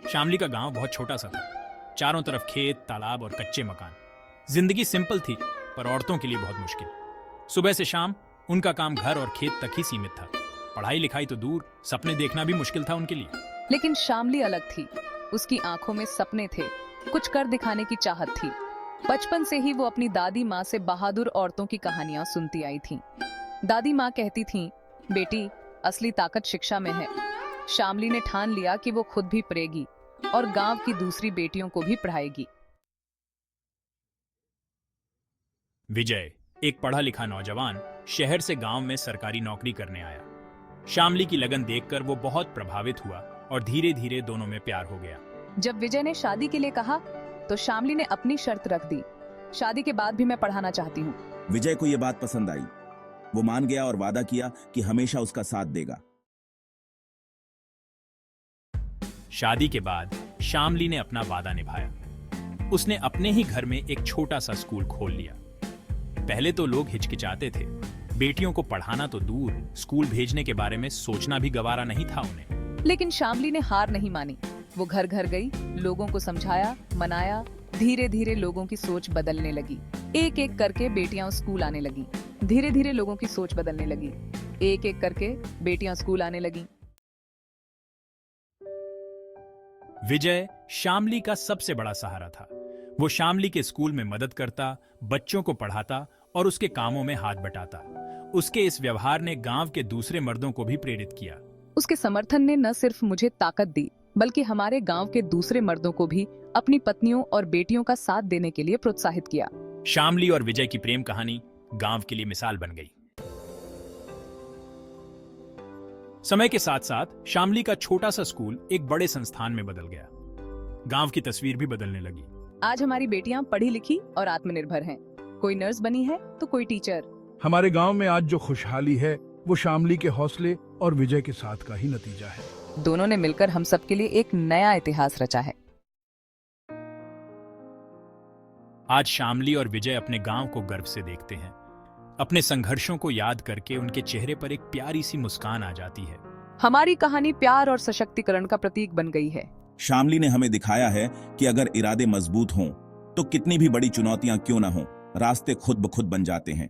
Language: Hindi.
शामली का गांव बहुत छोटा सा था। चारों तरफ खेत, तालाब और कच्चे मकान। जिंदगी सिंपल थी, पर औरतों के लिए बहुत मुश्किल। सुबह से शाम उनका काम घर और खेत तक ही सीमित था। पढ़ाई लिखाई तो दूर, सपने देखना भी मुश्किल था उनके लिए। लेकिन शामली अलग थी। उसकी आंखों में सपने थे, कुछ कर दिखाने की चाहत थी। बचपन से ही वो अपनी दादी माँ से बहादुर औरतों की कहानियां सुनती आई थी। दादी माँ कहती थीं, बेटी, असली ताकत शिक्षा में है। शामली ने ठान लिया कि वो खुद भी पढ़ेगी और गांव की दूसरी बेटियों को भी पढ़ाएगी। विजय, एक पढ़ा लिखा नौजवान, शहर से गांव में सरकारी नौकरी करने आया। शामली की लगन देखकर वो बहुत प्रभावित हुआ और धीरे धीरे दोनों में प्यार हो गया। जब विजय ने शादी के लिए कहा तो शामली ने अपनी शर्त रख दी, शादी के बाद भी मैं पढ़ाना चाहती हूँ। विजय को यह बात पसंद आई। वो मान गया और वादा किया कि हमेशा उसका साथ देगा। शादी के बाद शामली ने अपना वादा निभाया। उसने अपने ही घर में एक छोटा सा स्कूल खोल लिया। पहले तो लोग हिचकिचाते थे, बेटियों को पढ़ाना तो दूर, स्कूल भेजने के बारे में सोचना भी गवारा नहीं था उन्हें। लेकिन शामली ने हार नहीं मानी। वो घर घर गई, लोगों को समझाया, मनाया। धीरे धीरे लोगों की सोच बदलने लगी। एक एक करके बेटियां स्कूल आने लगी। धीरे धीरे लोगों की सोच बदलने लगी। एक एक करके बेटियां स्कूल आने लगी। विजय शामली का सबसे बड़ा सहारा था। वो शामली के स्कूल में मदद करता, बच्चों को पढ़ाता और उसके कामों में हाथ बटाता। उसके इस व्यवहार ने गांव के दूसरे मर्दों को भी प्रेरित किया। उसके समर्थन ने न सिर्फ मुझे ताकत दी, बल्कि हमारे गांव के दूसरे मर्दों को भी अपनी पत्नियों और बेटियों का साथ देने के लिए प्रोत्साहित किया। शामली और विजय की प्रेम कहानी गांव के लिए मिसाल बन गई। समय के साथ साथ शामली का छोटा सा स्कूल एक बड़े संस्थान में बदल गया। गांव की तस्वीर भी बदलने लगी। आज हमारी बेटियां पढ़ी लिखी और आत्मनिर्भर हैं। कोई नर्स बनी है तो कोई टीचर। हमारे गांव में आज जो खुशहाली है वो शामली के हौसले और विजय के साथ का ही नतीजा है। दोनों ने मिलकर हम सब के लिए एक नया इतिहास रचा है। आज शामली और विजय अपने गांव को गर्व से देखते हैं। अपने संघर्षों को याद करके उनके चेहरे पर एक प्यारी सी मुस्कान आ जाती है। हमारी कहानी प्यार और सशक्तिकरण का प्रतीक बन गई है। शामली ने हमें दिखाया है कि अगर इरादे मजबूत हों तो कितनी भी बड़ी चुनौतियां क्यों न हों, रास्ते खुद ब खुद बन जाते हैं।